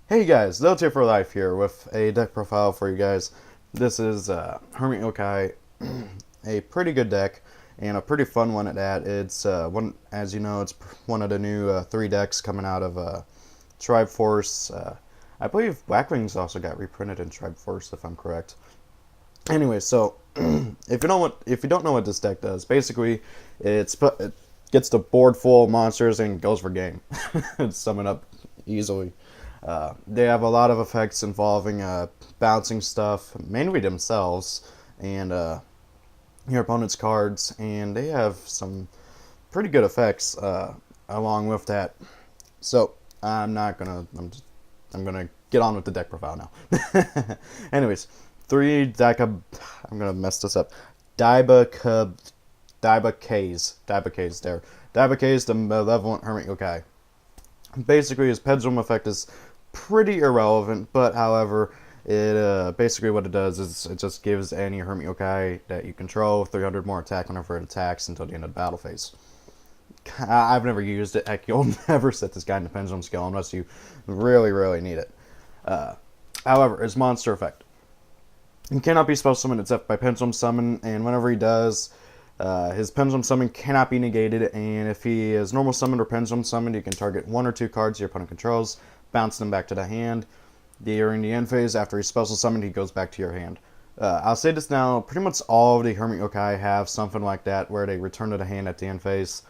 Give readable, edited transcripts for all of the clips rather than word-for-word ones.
Hey guys, Devpro for Life here with a deck profile for you guys. This is Hermit Yokai, a pretty good deck and a pretty fun one at that. It's one, as you know, it's one of the new 3 decks coming out of Tribe Force. I believe Blackwings also got reprinted in Tribe Force, if I'm correct. Anyway, so if you don't know what this deck does, basically it gets the board full of monsters and goes for game. Sum it up easily. They have a lot of effects involving bouncing stuff, mainly themselves, and your opponent's cards, and they have some pretty good effects along with that. So I'm gonna get on with the deck profile now. Anyways, I'm gonna mess this up. Daibakaze, the malevolent Hermit Yokai. Basically, his pendulum effect is pretty irrelevant, but however, it basically what it does is it just gives any Hermit Yokai that you control 300 more attack whenever it attacks until the end of the battle phase. I've never used it. Heck, you'll never set this guy in the pendulum skill unless you really need it. However, his monster effect. He cannot be spell summoned except by pendulum summon, and whenever he does, his pendulum summon cannot be negated, and if he is normal summoned or pendulum summoned, you can target 1 or 2 cards your opponent controls, bounce them back to the hand. During the end phase, after he's special summoned, he goes back to your hand. I'll say this now, pretty much all of the Hermit Yokai have something like that, where they return to the hand at the end phase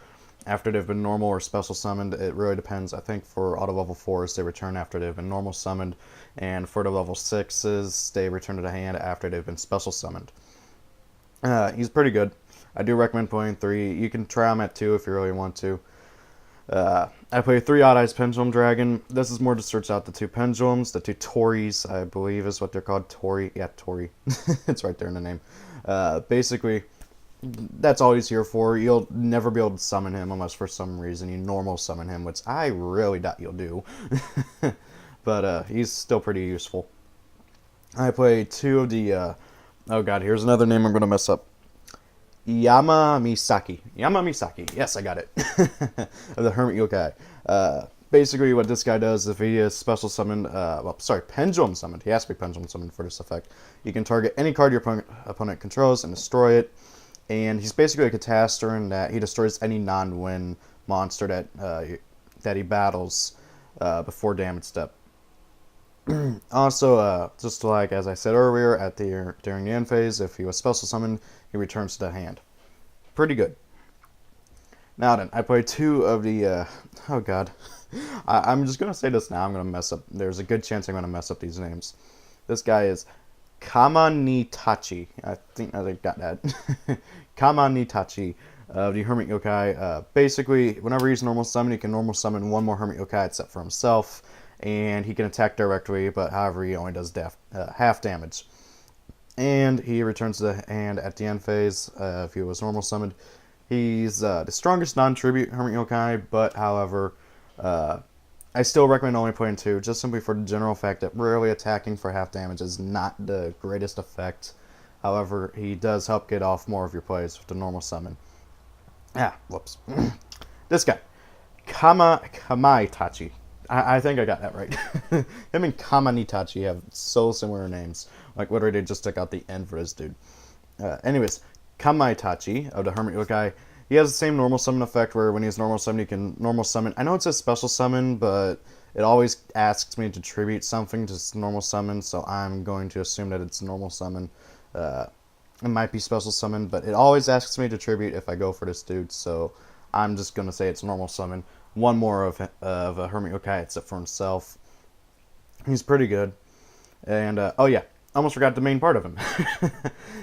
after they've been normal or special summoned. It really depends. I think for auto level 4s, they return after they've been normal summoned, and for the level 6s, they return to the hand after they've been special summoned. He's pretty good. I do recommend playing 3. You can try him at 2 if you really want to. I play 3 Odd Eyes Pendulum Dragon. This is more to search out the 2 pendulums, the 2 torries, I believe is what they're called. Torri. Yeah, torri. It's right there in the name. Basically, that's all he's here for. You'll never be able to summon him unless for some reason you normal summon him, which I really doubt you'll do. But he's still pretty useful. I play 2 of the... oh god, here's another name I'm going to mess up. Yamamisaki. Yes, I got it. Of the Hermit Yokai. Basically, what this guy does, if he is special summoned, pendulum summoned. He has to be pendulum summoned for this effect. You can target any card your opponent controls and destroy it. And he's basically a catastor in that he destroys any non-win monster that he battles before damage step. Also, just like as I said earlier, during the end phase, if he was special summoned, he returns to the hand. Pretty good. Now then, I play 2 of the, oh god. I'm just going to say this now, I'm going to mess up, there's a good chance I'm going to mess up these names. This guy is Kamanitachi. I think I got that. Kamanitachi of the Hermit Yokai. Basically, whenever he's normal summoned, he can normal summon 1 more Hermit Yokai except for himself, and he can attack directly, but however, he only does half damage. And he returns to the hand at the end phase if he was normal summoned. He's the strongest non-tribute Hermit Yokai, but however, I still recommend only playing 2, just simply for the general fact that rarely attacking for half damage is not the greatest effect. However, he does help get off more of your plays with the normal summon. Whoops. This guy, Kamaitachi. I think I got that right. Him and Kamanitachi have so similar names. Like, literally, they just took out the N for this dude. Anyways, Kamaitachi of the Hermit Yokai. He has the same normal summon effect where when he's normal summoned, you can normal summon. I know it says special summon, but it always asks me to tribute something to normal summon, so I'm going to assume that it's normal summon. It might be special summon, but it always asks me to tribute if I go for this dude, so I'm just going to say it's normal summon. 1 more of a Hermit Yokai except for himself. He's pretty good. And, oh yeah, almost forgot the main part of him.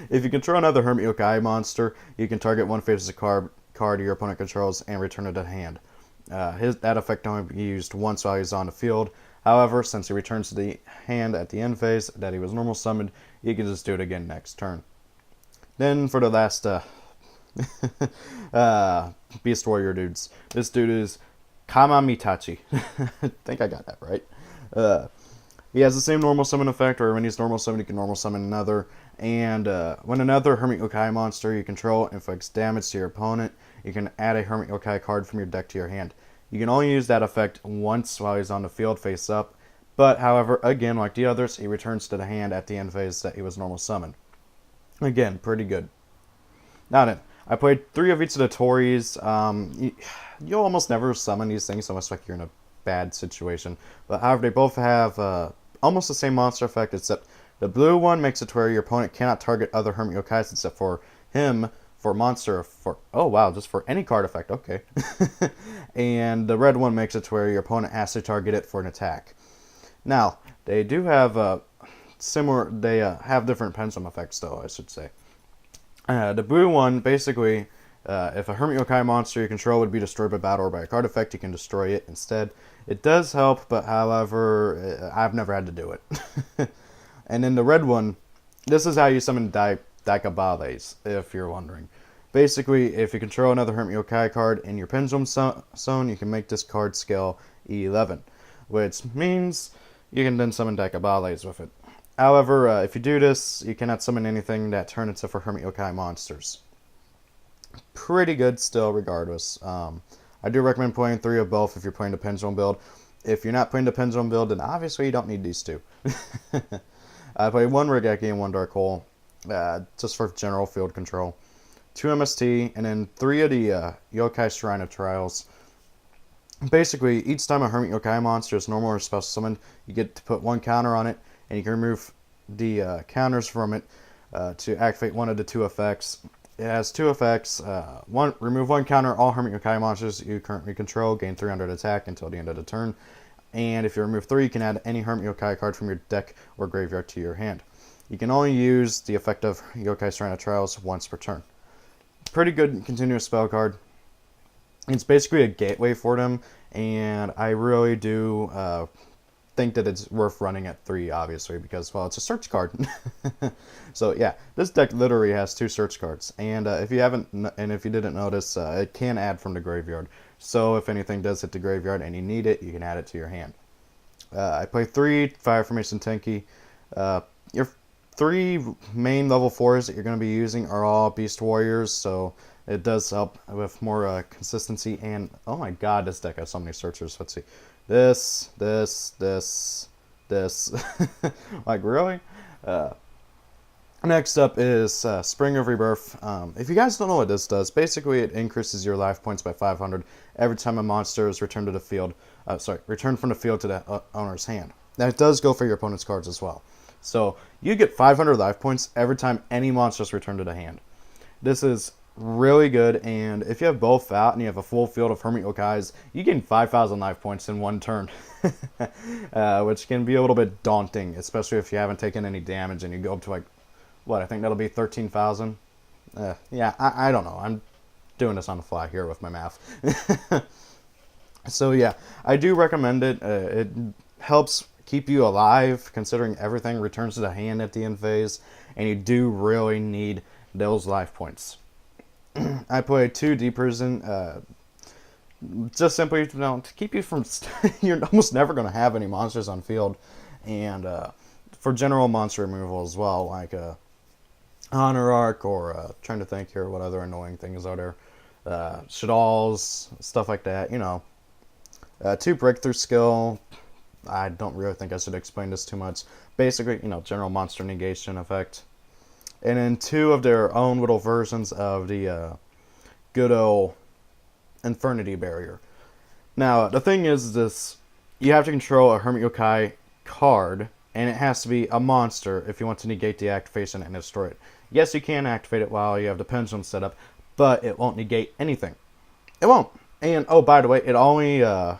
If you control another Hermit Yokai monster, you can target 1 faceless card your opponent controls and return it to hand. That effect can only be used once while he's on the field. However, since he returns to the hand at the end phase that he was normal summoned, you can just do it again next turn. Then for the last Beast Warrior dudes, this dude is Kamamitachi. I think I got that right. He has the same normal summon effect, where when he's normal summoned, you can normal summon another. And when another Hermit Yokai monster you control inflicts damage to your opponent, you can add a Hermit Yokai card from your deck to your hand. You can only use that effect once while he's on the field face up, But, however, again, like the others, he returns to the hand at the end phase that he was normal summoned. Again, pretty good. Now then, I played 3 of each of the torris. You'll almost never summon these things unless like you're in a bad situation. But however, they both have almost the same monster effect, except the blue one makes it to where your opponent cannot target other Hermit Yokais except for him for monster for just for any card effect. Okay. And the red one makes it to where your opponent has to target it for an attack. Now, they do have similar. They have different pendulum effects, though, I should say. The blue one, basically, if a Hermit Yokai monster you control would be destroyed by battle or by a card effect, you can destroy it instead. It does help, but however, I've never had to do it. And then the red one, this is how you summon Daibakaze, if you're wondering. Basically, if you control another Hermit Yokai card in your pendulum zone, you can make this card scale 11, which means you can then summon Daibakaze with it. However, if you do this, you cannot summon anything that turn into for Hermit Yokai monsters. Pretty good still, regardless. I do recommend playing 3 of both if you're playing the pendulum build. If you're not playing the pendulum build, then obviously you don't need these 2. I played 1 Raigeki and 1 Dark Hole, just for general field control. 2 MST, and then 3 of the Yokai Shrine of Trials. Basically, each time a Hermit Yokai monster is normal or special summoned, you get to put 1 counter on it, and you can remove the counters from it to activate one of the 2 effects. It has 2 effects. Remove 1 counter. All Hermit Yokai monsters you currently control gain 300 attack until the end of the turn. And if you remove 3, you can add any Hermit Yokai card from your deck or graveyard to your hand. You can only use the effect of Yokai Shrine of Trials once per turn. Pretty good continuous spell card. It's basically a gateway for them, and I really do think that it's worth running at 3, obviously, because, well, it's a search card. So yeah, this deck literally has 2 search cards, and if you didn't notice, it can add from the graveyard. So if anything does hit the graveyard and you need it, you can add it to your hand. I play 3 Fire Formation Tenki. Your 3 main level 4s that you're going to be using are all Beast Warriors, so it does help with more consistency. And oh my god, this deck has so many searchers. Let's see. This. Like, really? Next up is Spring of Rebirth. If you guys don't know what this does, basically it increases your life points by 500 every time a monster is returned to the field. Returned from the field to the owner's hand. Now, it does go for your opponent's cards as well. So you get 500 life points every time any monster is returned to the hand. This is really good, and if you have both out and you have a full field of Hermit Yokais, you gain 5,000 life points in 1 turn. Which can be a little bit daunting, especially if you haven't taken any damage and you go up to, like, what, I think that'll be 13,000? Yeah, I don't know. I'm doing this on the fly here with my math. So yeah, I do recommend it. It helps keep you alive, considering everything returns to the hand at the end phase, and you do really need those life points. I play 2 Deep Prison, just simply to keep you from... You're almost never going to have any monsters on field, and for general monster removal as well, like Honor Arc, or trying to think here what other annoying things are there. Shaddolls, stuff like that, 2 Breakthrough Skill. I don't really think I should explain this too much. Basically, general monster negation effect. And then 2 of their own little versions of the good old Infernity Barrier. Now, the thing is this, you have to control a Hermit Yokai card, and it has to be a monster if you want to negate the activation and destroy it. Yes, you can activate it while you have the pendulum set up, but it won't negate anything. It won't. And, oh, by the way, it only, yeah.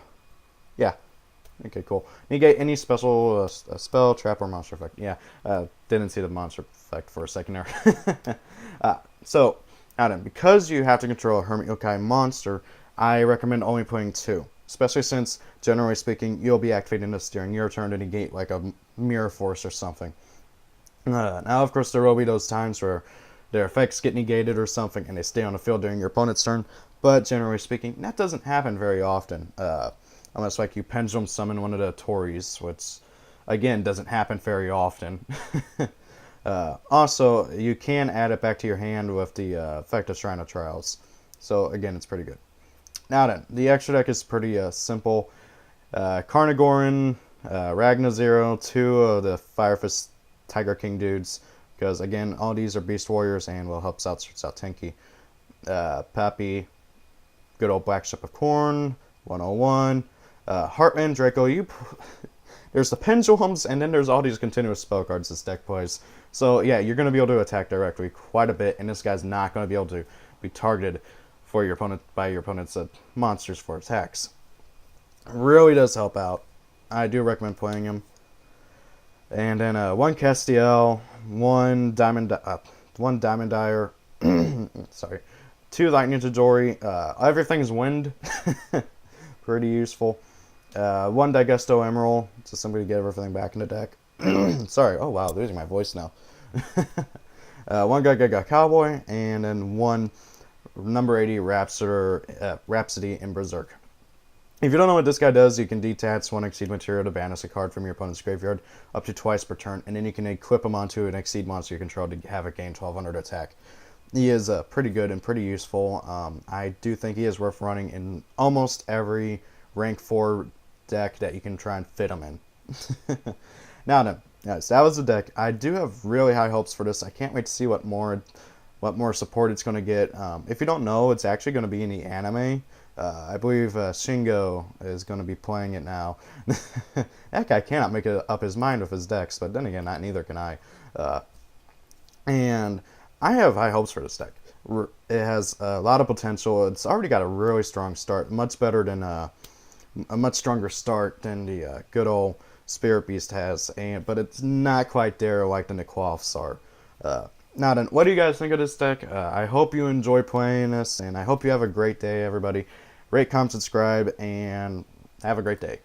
Okay, cool. Negate any special spell, trap, or monster effect. Yeah, didn't see the monster effect for a second there. So, Adam, because you have to control a Hermit Yokai monster, I recommend only playing 2. Especially since, generally speaking, you'll be activating this during your turn to negate like a Mirror Force or something. Now, of course, there will be those times where their effects get negated or something and they stay on the field during your opponent's turn. But generally speaking, that doesn't happen very often. Unless like you pendulum summon one of the torris, which, again, doesn't happen very often. Also, you can add it back to your hand with the effect of Shrine of Trials. So, again, it's pretty good. Now then, the extra deck is pretty simple. Cairngorgon, Ragna Zero, 2 of the Fire Fist Tiger King dudes, because again, all these are Beast Warriors and will help out tenki. Pappy, good old Black Ship of Corn, 101. Heartman, Draco, there's the pendulums, and then there's all these continuous spell cards this deck plays. So yeah, you're going to be able to attack directly quite a bit, and this guy's not going to be able to be targeted for your opponent by your opponent's monsters for attacks. Really does help out. I do recommend playing him. And then 1 Castiel, 1 Diamond Dyer, sorry, 2 Lightning Tadori. Everything's wind, pretty useful. 1 Digesto Emerald, to simply get everything back in the deck. Sorry, oh wow, losing my voice now. 1 Gaga Cowboy, and then 1 number 80 Rhapsody in Berserk. If you don't know what this guy does, you can detach 1 Exceed material to banish a card from your opponent's graveyard up to twice per turn, and then you can equip him onto an Exceed monster you control to have it gain 1200 attack. He is pretty good and pretty useful. I do think he is worth running in almost every rank 4 deck that you can try and fit him in. Now then, yes, that was the deck. I do have really high hopes for this. I can't wait to see what more support it's going to get. If you don't know, it's actually going to be in the anime. I believe Shingo is going to be playing it now. That guy cannot make up his mind with his decks, but then again, neither can I. And I have high hopes for this deck. It has a lot of potential. It's already got a really strong start, much better than a much stronger start than the good old Spirit Beast has. But it's not quite there like the Niquoths are. Now then, what do you guys think of this deck? I hope you enjoy playing this, and I hope you have a great day, everybody. Rate, comment, subscribe, and have a great day.